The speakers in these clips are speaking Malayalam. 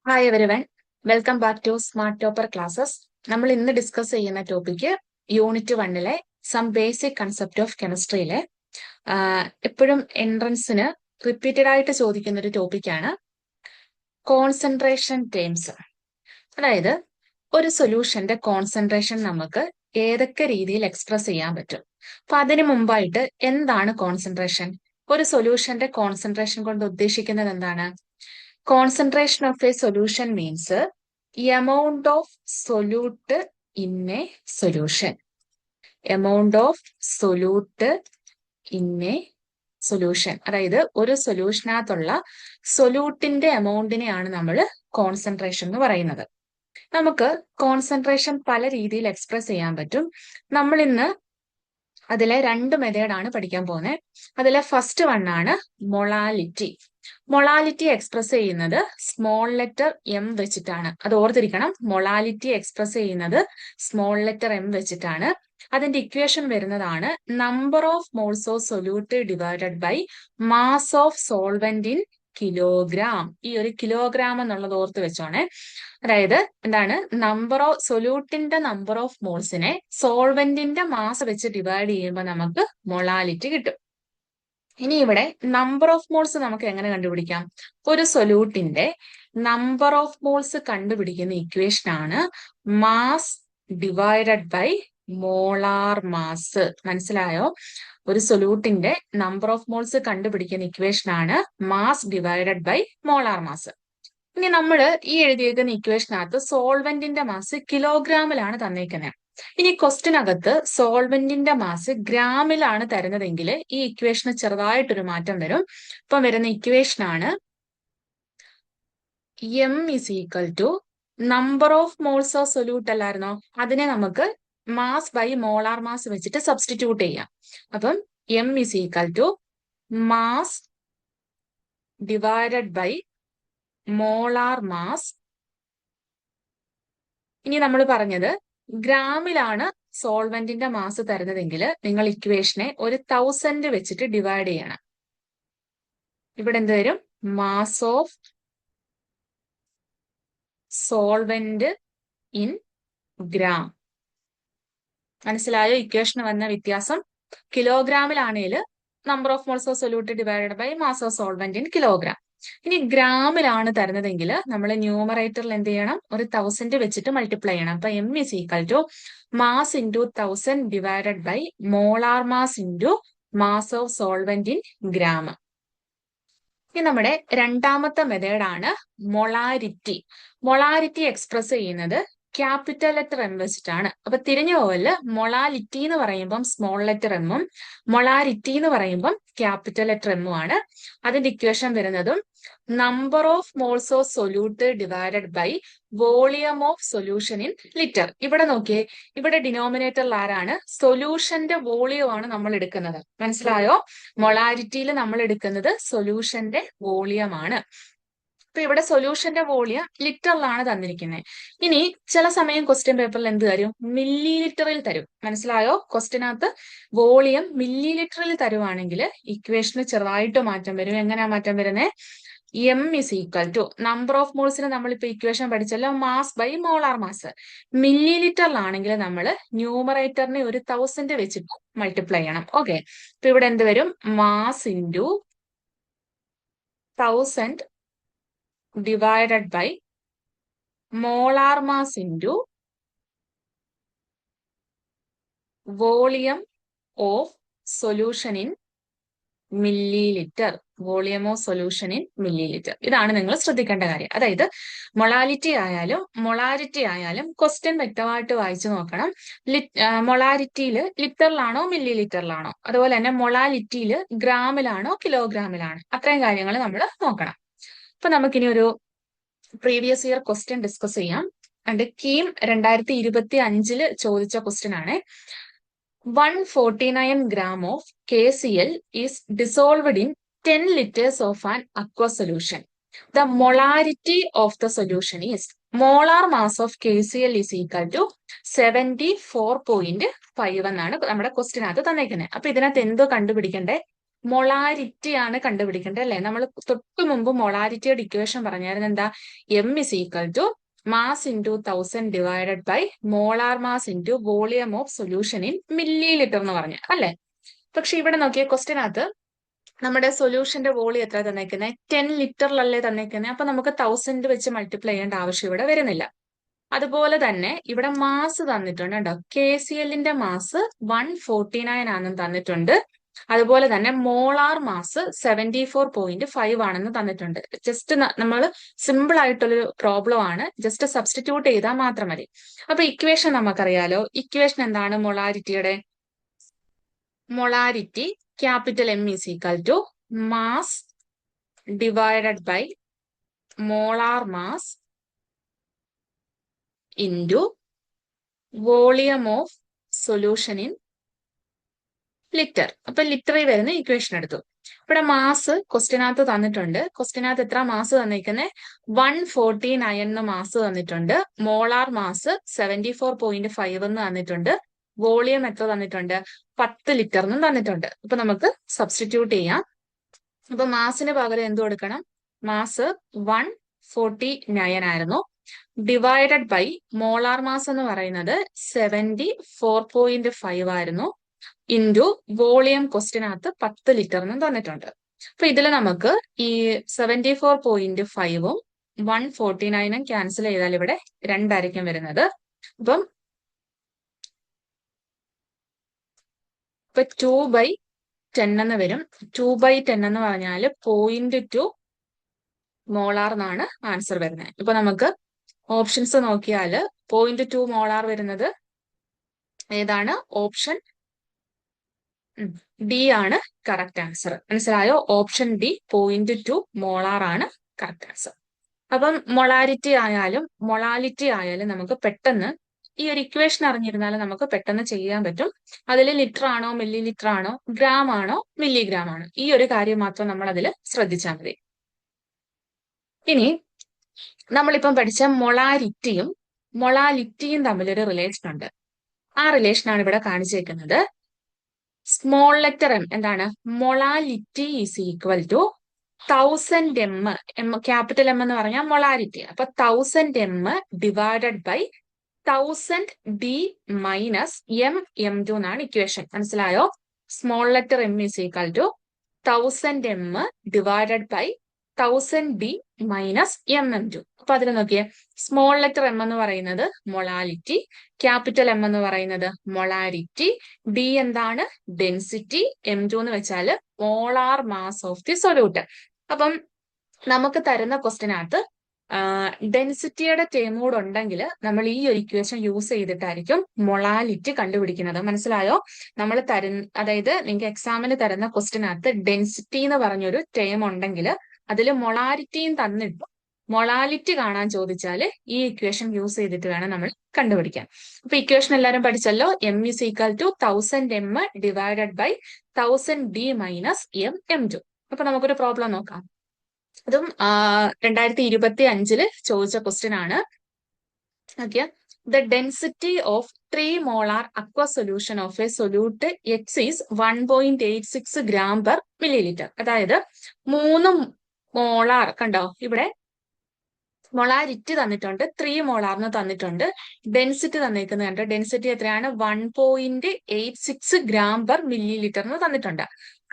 Hi everyone, welcome back to smart topper classes. നമ്മൾ ഇന്ന് ഡിസ്കസ് ചെയ്യുന്ന topic unit 1 some basic concept of കെമിസ്ട്രിയിലെ എപ്പോഴും എൻട്രൻസിന് റിപ്പീറ്റഡ് ആയിട്ട് ചോദിക്കുന്ന ഒരു ടോപ്പിക്കാണ് കോൺസെൻട്രേഷൻ ടേംസ്. അതായത് ഒരു സൊല്യൂഷന്റെ കോൺസെൻട്രേഷൻ നമുക്ക് ഏതൊക്കെ രീതിയിൽ എക്സ്പ്രസ് ചെയ്യാൻ പറ്റും. അപ്പൊ അതിനു മുമ്പായിട്ട് എന്താണ് കോൺസെൻട്രേഷൻ? ഒരു സൊല്യൂഷന്റെ കോൺസെൻട്രേഷൻ കൊണ്ട് ഉദ്ദേശിക്കുന്നത് എന്താണ്? Concentration of a solution means amount of solute in a solution. Amount of solute in a solution. അതായത് ഒരു സൊല്യൂഷനകത്തുള്ള സൊല്യൂട്ടിന്റെ എമൗണ്ടിനെയാണ് നമ്മൾ കോൺസെൻട്രേഷൻ എന്ന് പറയുന്നത്. നമുക്ക് കോൺസെൻട്രേഷൻ പല രീതിയിൽ എക്സ്പ്രസ് ചെയ്യാൻ പറ്റും. നമ്മൾ ഇന്ന് അതിലെ 2 മെത്തേഡാണ് പഠിക്കാൻ പോകുന്നത്. അതിലെ ഫസ്റ്റ് വൺ ആണ് മൊളാലിറ്റി. മൊളാലിറ്റി എക്സ്പ്രസ് ചെയ്യുന്നത് സ്മോൾ ലെറ്റർ എം വെച്ചിട്ടാണ്. അത് ഓർത്തിരിക്കണം. മൊളാലിറ്റി എക്സ്പ്രസ് ചെയ്യുന്നത് സ്മോൾ ലെറ്റർ എം വെച്ചിട്ടാണ്. അതിന്റെ ഇക്വേഷൻ വരുന്നതാണ് number of moles of solute divided by mass of solvent in kilogram. ഈ ഒരു കിലോഗ്രാം എന്നുള്ളത് ഓർത്ത് വെച്ചോണേ. അതായത് എന്താണ്? നമ്പർ ഓഫ് സൊല്യൂട്ടിന്റെ നമ്പർ ഓഫ് മോൾസിനെ സോൾവെന്റിന്റെ മാസ് വെച്ച് ഡിവൈഡ് ചെയ്യുമ്പോൾ നമുക്ക് മൊളാലിറ്റി കിട്ടും. ഇനി ഇവിടെ നമ്പർ ഓഫ് മോൾസ് നമുക്ക് എങ്ങനെ കണ്ടുപിടിക്കാം? ഒരു സൊല്യൂട്ടിന്റെ നമ്പർ ഓഫ് മോൾസ് കണ്ടുപിടിക്കുന്ന ഇക്വേഷൻ ആണ് mass divided by molar mass. മനസ്സിലായോ? ഒരു സൊല്യൂട്ടിന്റെ നമ്പർ ഓഫ് മോൾസ് കണ്ടുപിടിക്കുന്ന ഇക്വേഷൻ ആണ് mass divided by molar mass. ഇനി നമ്മൾ ഈ എഴുതിയേക്കുന്ന ഇക്വേഷനകത്ത് സോൾവെന്റിന്റെ മാസ് കിലോഗ്രാമിലാണ് തന്നേക്കുന്നത്. ഇനി ക്വസ്റ്റിനകത്ത് സോൾവെന്റിന്റെ മാസ് ഗ്രാമിലാണ് തരുന്നതെങ്കിൽ ഈ ഇക്വേഷന് ചെറുതായിട്ടൊരു മാറ്റം വരും. ഇപ്പം വരുന്ന ഇക്വേഷൻ ആണ് M is equal to number of moles of solute അല്ലായിരുന്നോ? അതിനെ നമുക്ക് മാസ് ബൈ മോളാർ മാസ് വെച്ചിട്ട് സബ്സ്റ്റിറ്റ്യൂട്ട് ചെയ്യാം. അപ്പം M is equal to mass divided by molar mass. ഇനി നമ്മൾ പറഞ്ഞത് ഗ്രാമിലാണ് സോൾവെന്റിന്റെ മാസ് തരുന്നതെങ്കിൽ നിങ്ങൾ ഇക്വേഷനെ 1000 വെച്ചിട്ട് ഡിവൈഡ് ചെയ്യണം. ഇവിടെ എന്ത് വരും? Mass of solvent in gram. മനസ്സിലായോ ഇക്വേഷന് വന്ന വ്യത്യാസം? കിലോഗ്രാമിലാണെങ്കിൽ number of moles of solute divided by mass of solvent in kilogram. ഇനി ഗ്രാമിലാണ് തരുന്നതെങ്കിൽ നമ്മൾ ന്യൂമറേറ്ററിൽ എന്ത് ചെയ്യണം? 1000 വെച്ചിട്ട് മൾട്ടിപ്ലൈ ചെയ്യണം. അപ്പൊ M is equal to mass into 1000 divided by molar mass into mass of solvent in gram. ഇനി നമ്മുടെ രണ്ടാമത്തെ മെത്തേഡാണ് മൊളാരിറ്റി. മൊളാരിറ്റി എക്സ്പ്രസ് ചെയ്യുന്നത് ക്യാപിറ്റൽ ലെറ്റർ എം വെച്ചിട്ടാണ്. അപ്പൊ തിരിഞ്ഞു പോവല്. മൊളാലിറ്റി എന്ന് പറയുമ്പം സ്മോൾ ലെറ്റർ എമ്മും മൊളാരിറ്റി എന്ന് പറയുമ്പം ക്യാപിറ്റൽ ലെറ്റർ എമ്മും ആണ്. അതിന്റെ ഇക്വേഷൻ വരുന്നതും number of moles of solute divided by volume of solution in litre. ഇവിടെ നോക്കിയേ, ഇവിടെ ഡിനോമിനേറ്ററിൽ ആരാണ്? സൊല്യൂഷന്റെ വോളിയം ആണ് നമ്മൾ എടുക്കുന്നത്. മനസ്സിലായോ? മൊളാരിറ്റിയിൽ നമ്മൾ എടുക്കുന്നത് സൊല്യൂഷന്റെ വോളിയം ആണ്. അപ്പൊ ഇവിടെ സൊല്യൂഷന്റെ വോളിയം ലിറ്ററിലാണ് തന്നിരിക്കുന്നത്. ഇനി ചില സമയം ക്വസ്റ്റ്യൻ പേപ്പറിൽ എന്ത് തരും? മില്ലി ലിറ്ററിൽ തരും. മനസ്സിലായോ? ക്വസ്റ്റ്യനകത്ത് വോളിയം മില്ലി ലിറ്ററിൽ തരുവാണെങ്കിൽ ഇക്വേഷന് ചെറുതായിട്ട് മാറ്റം വരും. എങ്ങനെയാ മാറ്റം വരുന്നത്? M is equal to number of മോൾസിന് നമ്മളിപ്പോ ഇക്വേഷൻ പഠിച്ചല്ലോ, മാസ് ബൈ മോളാർ മാസ്. മില്ലി ലിറ്ററിലാണെങ്കിൽ നമ്മൾ ന്യൂമറേറ്ററിനെ 1000 വെച്ചിട്ട് മൾട്ടിപ്ലൈ ചെയ്യണം. ഓക്കെ, ഇപ്പൊ ഇവിടെ എന്ത് വരും? Mass into 1000 divided by molar mass into volume of solution in milliliter. Volume of solution in millilitre. ഇതാണ് നിങ്ങൾ ശ്രദ്ധിക്കേണ്ട കാര്യം. അതായത് മൊളാലിറ്റി ആയാലും മൊളാരിറ്റി ആയാലും ക്വസ്റ്റ്യൻ വ്യക്തമായിട്ട് വായിച്ചു നോക്കണം. മൊളാരിറ്റിയിൽ ലിറ്ററിലാണോ മില്ലി ലിറ്ററിലാണോ, അതുപോലെ തന്നെ മൊളാലിറ്റിയിൽ ഗ്രാമിലാണോ കിലോഗ്രാമിലാണോ, അത്രയും കാര്യങ്ങൾ നമ്മൾ നോക്കണം. അപ്പൊ നമുക്കിനി ഒരു പ്രീവിയസ് ഇയർ ക്വസ്റ്റ്യൻ ഡിസ്കസ് ചെയ്യാം. ആൻഡ് കീം 2025 ചോദിച്ച ക്വസ്റ്റ്യൻ ആണ്. 149 gram of KCl is dissolved in 10 liters of an aqueous solution. The molarity of the solution is molar mass of KCl is equal to 74.5 എന്നാണ് നമ്മുടെ ക്വസ്റ്റ്യനകത്ത് തന്നേക്കുന്നത്. അപ്പൊ ഇതിനകത്ത് എന്തോ കണ്ടുപിടിക്കണ്ടേ? മൊളാരിറ്റി ആണ് കണ്ടുപിടിക്കേണ്ടത് അല്ലെ? നമ്മൾ തൊട്ട് മുമ്പ് മൊളാരിറ്റിയുടെ ഇക്വേഷൻ പറഞ്ഞായിരുന്നു എന്താ? M is equal to mass into 1000 divided by molar mass into volume of solution in millilitre എന്ന് പറഞ്ഞു അല്ലെ? പക്ഷെ ഇവിടെ നോക്കിയ ക്വസ്റ്റിനകത്ത് നമ്മുടെ സൊല്യൂഷന്റെ വോളിയം എത്ര തന്നേക്കുന്നത്? 10 ലിറ്ററിലല്ലേ തന്നേക്കുന്നത്. അപ്പൊ നമുക്ക് 1000 വെച്ച് മൾട്ടിപ്ലൈ ചെയ്യേണ്ട ആവശ്യം ഇവിടെ വരുന്നില്ല. അതുപോലെ തന്നെ ഇവിടെ മാസ് തന്നിട്ടുണ്ട് കേട്ടോ. KClന്റെ മാസ് 149 ആണെന്ന് തന്നിട്ടുണ്ട്. അതുപോലെ തന്നെ മോളാർ മാസ് 74.5 ആണെന്ന് തന്നിട്ടുണ്ട്. ജസ്റ്റ് നമ്മൾ സിമ്പിൾ ആയിട്ടുള്ളൊരു പ്രോബ്ലം ആണ്. ജസ്റ്റ് സബ്സ്റ്റിറ്റ്യൂട്ട് ചെയ്താൽ മാത്രം മതി. അപ്പൊ ഇക്വേഷൻ നമുക്കറിയാലോ. ഇക്വേഷൻ എന്താണ് മൊളാരിറ്റിയുടെ? Molarity capital M is equal to mass divided by molar mass into volume of solution in litre. അപ്പൊ ലിറ്ററിൽ വരുന്ന ഇക്വേഷൻ എടുത്തു. ഇവിടെ മാസ് ക്വസ്റ്റിനകത്ത് തന്നിട്ടുണ്ട്. ക്വസ്റ്റിനകത്ത് എത്ര മാസ് തന്നിരിക്കുന്നത്? 149 എന്ന് മാസ് തന്നിട്ടുണ്ട്. മോളാർ മാസ് 74.5 എന്ന് തന്നിട്ടുണ്ട്. വോളിയം എത്ര തന്നിട്ടുണ്ട്? 10 ലിറ്റർ എന്നും തന്നിട്ടുണ്ട്. അപ്പൊ നമുക്ക് സബ്സ്റ്റിറ്റ്യൂട്ട് ചെയ്യാം. അപ്പൊ മാസിന് പകരം എന്ത് കൊടുക്കണം? മാസ് 149 ആയിരുന്നു. ഡിവൈഡഡ് ബൈ മോളാർ മാസ് എന്ന് പറയുന്നത് 74.5 ആയിരുന്നു. ഇൻറ്റു വോളിയം ക്വസ്റ്റിനകത്ത് 10 ലിറ്റർ എന്നും തന്നിട്ടുണ്ട്. അപ്പൊ ഇതിൽ നമുക്ക് ഈ 74.5ഉം 149ഉം ക്യാൻസൽ ചെയ്താൽ ഇവിടെ 2 ആയിരിക്കും വരുന്നത്. അപ്പം ഇപ്പൊ 2/10 എന്ന് വരും. 2/10 എന്ന് പറഞ്ഞാൽ 0.2 മോളാർ എന്നാണ് ആൻസർ വരുന്നത്. ഇപ്പൊ നമുക്ക് ഓപ്ഷൻസ് നോക്കിയാൽ 0.2 മോളാർ വരുന്നത് ഏതാണ്? ഓപ്ഷൻ ഡി ആണ് കറക്റ്റ് ആൻസർ. മനസ്സിലായോ? ഓപ്ഷൻ ഡി 0.2 മോളാർ ആണ് കറക്റ്റ് ആൻസർ. അപ്പം മൊളാരിറ്റി ആയാലും നമുക്ക് പെട്ടെന്ന് ഈ ഒരു ഇക്വേഷൻ അറിഞ്ഞിരുന്നാൽ നമുക്ക് പെട്ടെന്ന് ചെയ്യാൻ പറ്റും. അതിൽ ലിറ്റർ ആണോ മില്ലി ലിറ്റർ ആണോ ഗ്രാം ആണോ മില്ലിഗ്രാം ആണോ, ഈ ഒരു കാര്യം മാത്രം നമ്മൾ അതിൽ ശ്രദ്ധിച്ചാൽ മതി. ഇനി നമ്മളിപ്പം പഠിച്ച മൊളാലിറ്റിയും തമ്മിലൊരു റിലേഷൻ ഉണ്ട്. ആ റിലേഷൻ ആണ് ഇവിടെ കാണിച്ചേക്കുന്നത്. സ്മോൾ ലെറ്റർ എം എന്താണ്? Molality is equal to 1000 M. Capital M എന്ന് പറഞ്ഞാൽ മൊളാരിറ്റി. അപ്പൊ 1000 M divided by 1000 D minus M2 എന്നാണ് ഇക്വേഷൻ. മനസ്സിലായോ? Small letter M is equal to 1000 M divided by 1000 D minus M2. അപ്പൊ അതിൽ നോക്കിയേ, സ്മോൾ ലെറ്റർ M എന്ന് പറയുന്നത് മൊളാലിറ്റി, ക്യാപിറ്റൽ M എന്ന് പറയുന്നത് മൊളാരിറ്റി, D എന്താണ്? ഡെൻസിറ്റി, M2 എന്ന് വെച്ചാൽ molar mass of the solute. അപ്പം നമുക്ക് തരുന്ന ക്വസ്റ്റിനകത്ത് ഡെൻസിറ്റിയുടെ ടേം കൂടെ ഉണ്ടെങ്കിൽ നമ്മൾ ഈ ഒരു ഇക്വേഷൻ യൂസ് ചെയ്തിട്ടായിരിക്കും മൊളാലിറ്റി കണ്ടുപിടിക്കുന്നത്. മനസ്സിലായോ? നമ്മൾ അതായത് നിങ്ങൾക്ക് എക്സാമിന് തരുന്ന ക്വസ്റ്റിനകത്ത് ഡെൻസിറ്റി എന്ന് പറഞ്ഞൊരു ടേം ഉണ്ടെങ്കിൽ അതിൽ മൊളാരിറ്റിയും തന്നിട്ട് മൊളാലിറ്റി കാണാൻ ചോദിച്ചാൽ ഈ ഇക്വേഷൻ യൂസ് ചെയ്തിട്ട് വേണം നമ്മൾ കണ്ടുപിടിക്കാൻ. അപ്പൊ ഇക്വേഷൻ എല്ലാവരും പഠിച്ചല്ലോ. M is equal to 1000 M divided by 1000 D minus M2. അപ്പൊ നമുക്കൊരു പ്രോബ്ലം നോക്കാം. അതും 2025 ചോദിച്ച ക്വസ്റ്റ്യൻ ആണ്. Okay, the density of 3 molar aqua solution of A solute X is 1.86 gram per milli litre. അതായത് 3 മോളാർ, കണ്ടോ ഇവിടെ മൊളാരിറ്റി തന്നിട്ടുണ്ട്, 3 മോളാർന്ന് തന്നിട്ടുണ്ട്. ഡെൻസിറ്റി തന്നിരിക്കുന്നത് കണ്ടോ? ഡെൻസിറ്റി എത്രയാണ്? 1.86 ഗ്രാം പെർ മില്ലി ലിറ്റർ എന്ന് തന്നിട്ടുണ്ട്.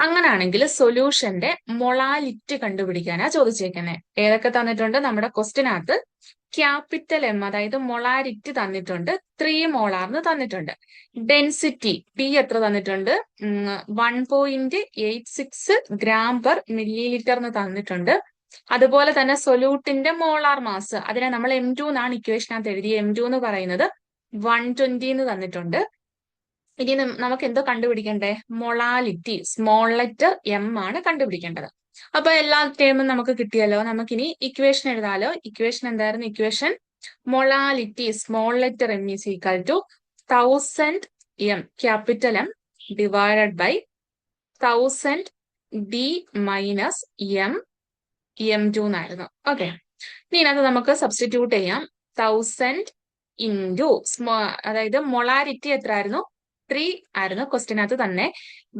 അങ്ങനാണെങ്കിൽ സൊല്യൂഷന്റെ മൊളാലിറ്റി കണ്ടുപിടിക്കാനാ ചോദിച്ചേക്കുന്നത്. ഏതൊക്കെ തന്നിട്ടുണ്ട്? നമ്മുടെ ക്വസ്റ്റിനകത്ത് ക്യാപിറ്റൽ M അതായത് മൊളാരിറ്റി തന്നിട്ടുണ്ട്, 3 മോളാർന്ന് തന്നിട്ടുണ്ട്. ഡെൻസിറ്റി D എത്ര തന്നിട്ടുണ്ട്? 1.86 ഗ്രാം പെർ മില്ലി ലിറ്റർ എന്ന് തന്നിട്ടുണ്ട്. അതുപോലെ തന്നെ സൊല്യൂട്ടിന്റെ മോളാർ മാസ്, അതിനെ നമ്മൾ M2 എന്നാണ് ഇക്വേഷനകത്ത് എഴുതിയ. M2 എന്ന് പറയുന്നത് 120 എന്ന് തന്നിട്ടുണ്ട്. ഇനി നമുക്ക് എന്തോ കണ്ടുപിടിക്കണ്ടേ? മൊളാലിറ്റി, സ്മോൾ ലെറ്റർ M ആണ് കണ്ടുപിടിക്കേണ്ടത്. അപ്പൊ എല്ലാ ടേമും നമുക്ക് കിട്ടിയല്ലോ. നമുക്കിനി ഇക്വേഷൻ എഴുതാലോ. ഇക്വേഷൻ എന്തായിരുന്നു? Equation molality small letter M is equal to 1000 M capital M divided by 1000 D minus M2 എന്നായിരുന്നു. ഓക്കെ, ഇനി അത് നമുക്ക് സബ്സ്റ്റിറ്റ്യൂട്ട് ചെയ്യാം. 1000 ഇൻറ്റു അതായത് മൊളാരിറ്റി എത്ര ആയിരുന്നു? 3 ആയിരുന്നു ക്വസ്റ്റിനകത്ത് തന്നെ.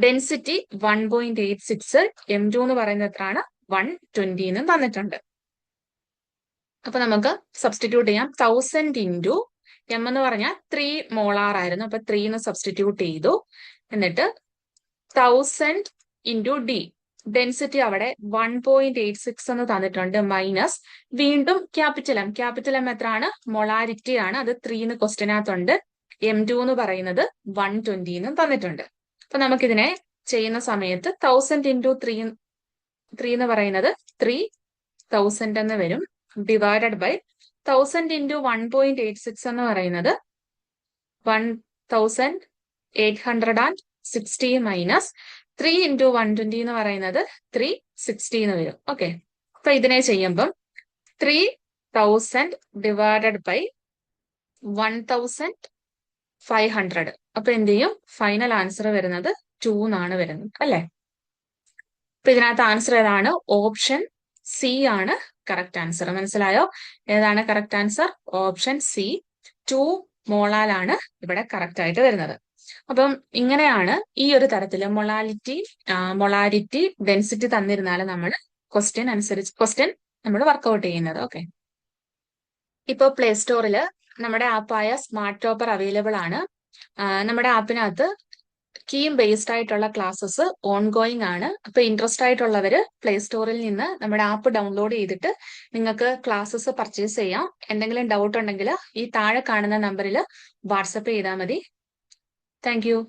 ഡെൻസിറ്റി 1.86, M2 എന്ന് പറയുന്നത് എത്രയാണ്? 120 എന്നും തന്നിട്ടുണ്ട്. അപ്പൊ നമുക്ക് സബ്സ്റ്റിറ്റ്യൂട്ട് ചെയ്യാം. 1000 ഇൻറ്റു എം എന്ന് പറഞ്ഞാൽ 3 മോളാർ ആയിരുന്നു. അപ്പൊ 3 എന്ന് സബ്സ്റ്റിറ്റ്യൂട്ട് ചെയ്തു. എന്നിട്ട് 1000 ഇൻറ്റു ഡി, ഡെൻസിറ്റി അവിടെ 1.86 എന്ന് തന്നിട്ടുണ്ട്, മൈനസ് വീണ്ടും ക്യാപിറ്റൽ എം എത്രയാണ്? മൊളാരിറ്റി ആണ്, അത് 3 എന്ന് ക്വസ്റ്റിനകത്തുണ്ട്. M2 എന്ന് പറയുന്നത് 120 എന്നും തന്നിട്ടുണ്ട്. അപ്പൊ നമുക്കിതിനെ ചെയ്യുന്ന സമയത്ത് 1000 ഇൻറ്റു 3 എന്ന് പറയുന്നത് 3000 എന്ന് വരും, ഡിവൈഡഡ് ബൈ 1000 ഇൻറ്റു 1.86 എന്ന് പറയുന്നത് 1860 മൈനസ് 3 ഇൻറ്റു 120 എന്ന് പറയുന്നത് 360 എന്ന് വരും. ഓക്കെ, അപ്പൊ ഇതിനെ ചെയ്യുമ്പം 3000 ഡിവൈഡഡ് ബൈ 1500, അപ്പൊ എന്ത് ചെയ്യും? ഫൈനൽ ആൻസർ വരുന്നത് 2 എന്നാണ് വരുന്നത് അല്ലെ? അപ്പൊ ഇതിനകത്ത് ആൻസർ ഏതാണ്? ഓപ്ഷൻ സി ആണ് കറക്റ്റ് ആൻസർ. മനസ്സിലായോ? ഏതാണ് കറക്റ്റ് ആൻസർ? ഓപ്ഷൻ സി, 2 മോളാലാണ് ഇവിടെ കറക്റ്റ് ആയിട്ട് വരുന്നത്. അപ്പം ഇങ്ങനെയാണ് ഈ ഒരു തരത്തില് മൊളാരിറ്റി ഡെൻസിറ്റി തന്നിരുന്നാൽ നമ്മൾ ക്വസ്റ്റ്യൻ നമ്മൾ വർക്ക്ഔട്ട് ചെയ്യുന്നത്. ഓക്കെ, ഇപ്പൊ പ്ലേ സ്റ്റോറിൽ നമ്മുടെ ആപ്പായ സ്മാർട്ട് ടോപ്പർ അവൈലബിൾ ആണ്. നമ്മുടെ ആപ്പിനകത്ത് കീം ബേസ്ഡ് ആയിട്ടുള്ള ക്ലാസ്സസ് ഓൺഗോയിങ് ആണ്. അപ്പൊ ഇൻട്രസ്റ്റ് ആയിട്ടുള്ളവര് പ്ലേ സ്റ്റോറിൽ നിന്ന് നമ്മുടെ ആപ്പ് ഡൗൺലോഡ് ചെയ്തിട്ട് നിങ്ങൾക്ക് ക്ലാസ്സസ് പർച്ചേസ് ചെയ്യാം. എന്തെങ്കിലും ഡൗട്ട് ഉണ്ടെങ്കിൽ ഈ താഴെ കാണുന്ന നമ്പറിൽ വാട്സപ്പ് ചെയ്താൽ മതി. Thank you.